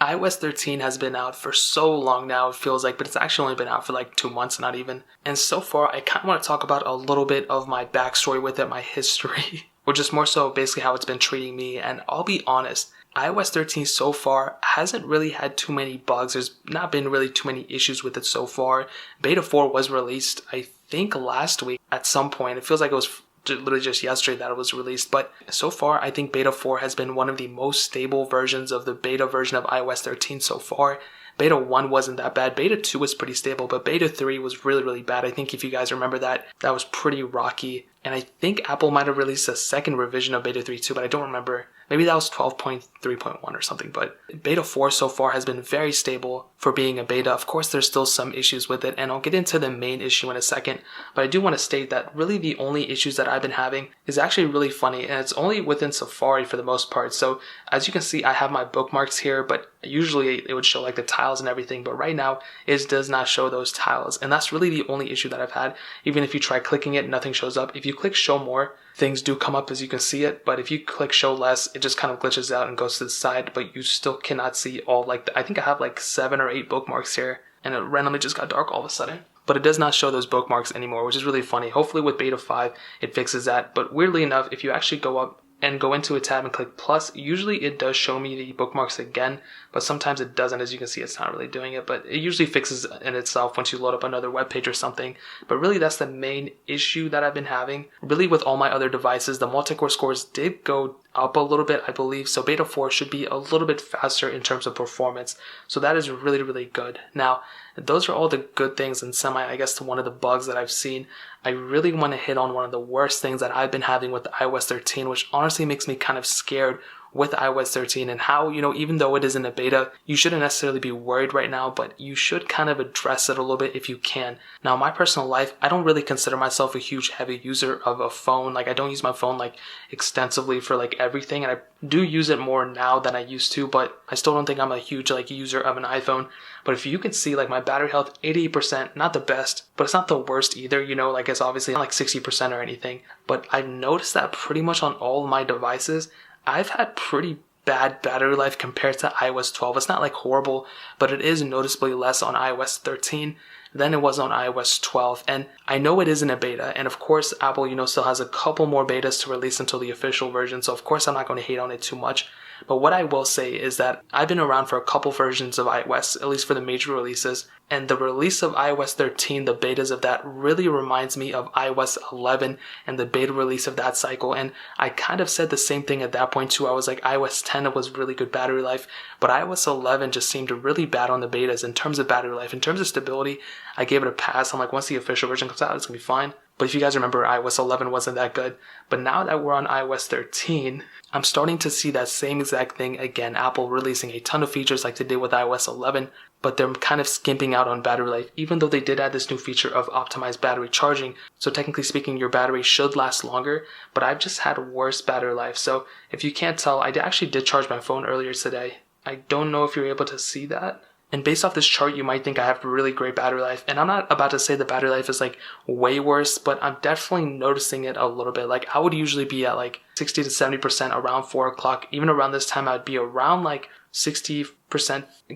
iOS 13 has been out for so long now, it feels like, but it's actually only been out for like 2 months, not even. And so far, I kind of want to talk about a little bit of my backstory with it, my history, or just more so basically how it's been treating me. And I'll be honest, iOS 13 so far hasn't really had too many bugs. There's not been really too many issues with it so far. Beta 4 was released, I think, last week at some point. It feels like it was literally just yesterday that it was released, but so far I think beta 4 has been one of the most stable versions of the beta version of iOS 13 so far. Beta 1 wasn't that bad. Beta 2 was pretty stable, but beta 3 was really, really bad. I think if you guys remember that was pretty rocky. And I think Apple might have released a second revision of beta 3 too, but I don't remember. Maybe that was 12.3.1 or something, but beta 4 so far has been very stable for being a beta. Of course, there's still some issues with it, and I'll get into the main issue in a second, but I do want to state that really the only issues that I've been having is actually really funny, and it's only within Safari for the most part. So as you can see, I have my bookmarks here, but usually it would show like the tiles and everything, but right now it does not show those tiles, and that's really the only issue that I've had. Even if you try clicking it, nothing shows up. If you click show more, things do come up as you can see it, but if you click show less, it just kind of glitches out and goes to the side, but you still cannot see all I think I have like 7 or 8 bookmarks here, and it randomly just got dark all of a sudden. But it does not show those bookmarks anymore, which is really funny. Hopefully with beta 5, it fixes that. But weirdly enough, if you actually go up and go into a tab and click plus, usually it does show me the bookmarks again, but sometimes it doesn't. As you can see, it's not really doing it, but it usually fixes in itself once you load up another web page or something. But really, that's the main issue that I've been having. Really, with all my other devices, the multi-core scores did go up a little bit, I believe, so beta 4 should be a little bit faster in terms of performance, so that is really, really good. Now, those are all the good things and I guess, to one of the bugs that I've seen. I really want to hit on one of the worst things that I've been having with iOS 13, which honestly makes me kind of scared with iOS 13, and how, even though it is in a beta, you shouldn't necessarily be worried right now, but you should kind of address it a little bit if you can. Now, in my personal life, I don't really consider myself a huge heavy user of a phone. Like, I don't use my phone like extensively for like everything, and I do use it more now than I used to, but I still don't think I'm a huge like user of an iPhone. But if you can see, like, my battery health, 88%, not the best, but it's not the worst either, like it's obviously not like 60% or anything, but I've noticed that pretty much on all of my devices, I've had pretty bad battery life compared to iOS 12. It's not like horrible, but it is noticeably less on iOS 13 than it was on iOS 12. And I know it is in a beta, and of course Apple, still has a couple more betas to release until the official version, so of course I'm not going to hate on it too much. But what I will say is that I've been around for a couple versions of iOS, at least for the major releases, and the release of iOS 13, the betas of that, really reminds me of iOS 11 and the beta release of that cycle. And I kind of said the same thing at that point too. I was like, iOS 10 was really good battery life, but iOS 11 just seemed really bad on the betas in terms of battery life. In terms of stability, I gave it a pass. I'm like, once the official version comes out, it's going to be fine. But if you guys remember, iOS 11 wasn't that good. But now that we're on iOS 13, I'm starting to see that same exact thing again. Apple releasing a ton of features like they did with iOS 11, but they're kind of skimping out on battery life, even though they did add this new feature of optimized battery charging. So technically speaking, your battery should last longer, but I've just had worse battery life. So if you can't tell, I actually did charge my phone earlier today. I don't know if you're able to see that. And based off this chart, you might think I have really great battery life. And I'm not about to say the battery life is like way worse, but I'm definitely noticing it a little bit. Like, I would usually be at like 60 to 70% around 4 o'clock. Even around this time, I'd be around like 60%,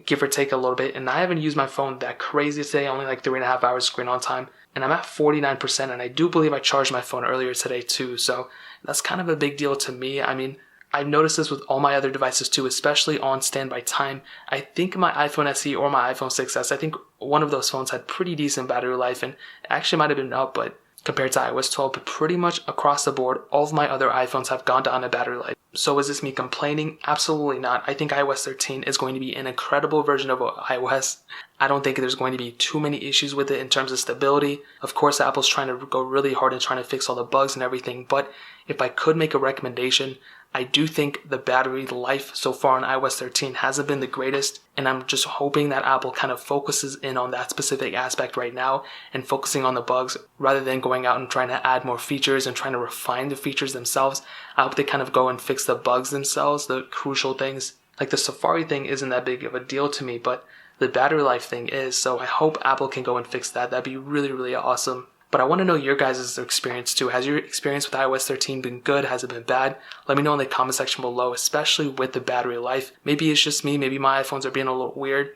give or take a little bit. And I haven't used my phone that crazy today, only like 3.5 hours screen on time. And I'm at 49%. And I do believe I charged my phone earlier today too. So that's kind of a big deal to me. I mean, I've noticed this with all my other devices too, especially on standby time. I think my iPhone SE or my iPhone 6s, I think one of those phones had pretty decent battery life, and it actually might have been up, but compared to iOS 12, but pretty much across the board, all of my other iPhones have gone down in battery life. So is this me complaining? Absolutely not. I think iOS 13 is going to be an incredible version of iOS. I don't think there's going to be too many issues with it in terms of stability. Of course, Apple's trying to go really hard and trying to fix all the bugs and everything, but if I could make a recommendation, I do think the battery life so far on iOS 13 hasn't been the greatest, and I'm just hoping that Apple kind of focuses in on that specific aspect right now and focusing on the bugs rather than going out and trying to add more features and trying to refine the features themselves. I hope they kind of go and fix the bugs themselves, the crucial things. Like the Safari thing isn't that big of a deal to me, but the battery life thing is, so I hope Apple can go and fix that. That'd be really, really awesome. But I want to know your guys' experience too. Has your experience with iOS 13 been good? Has it been bad? Let me know in the comment section below, especially with the battery life. Maybe it's just me. Maybe my iPhones are being a little weird.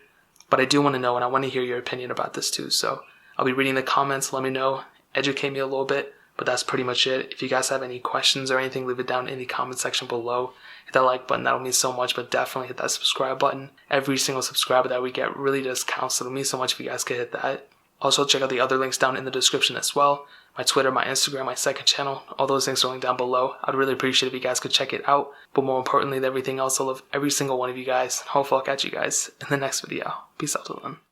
But I do want to know, and I want to hear your opinion about this too. So I'll be reading the comments. Let me know. Educate me a little bit. But that's pretty much it. If you guys have any questions or anything, leave it down in the comment section below. Hit that like button. That'll mean so much. But definitely hit that subscribe button. Every single subscriber that we get really does count. So it'll mean so much if you guys could hit that. Also, check out the other links down in the description as well. My Twitter, my Instagram, my second channel. All those links are linked down below. I'd really appreciate if you guys could check it out. But more importantly than everything else, I love every single one of you guys. Hopefully I'll catch you guys in the next video. Peace out till then.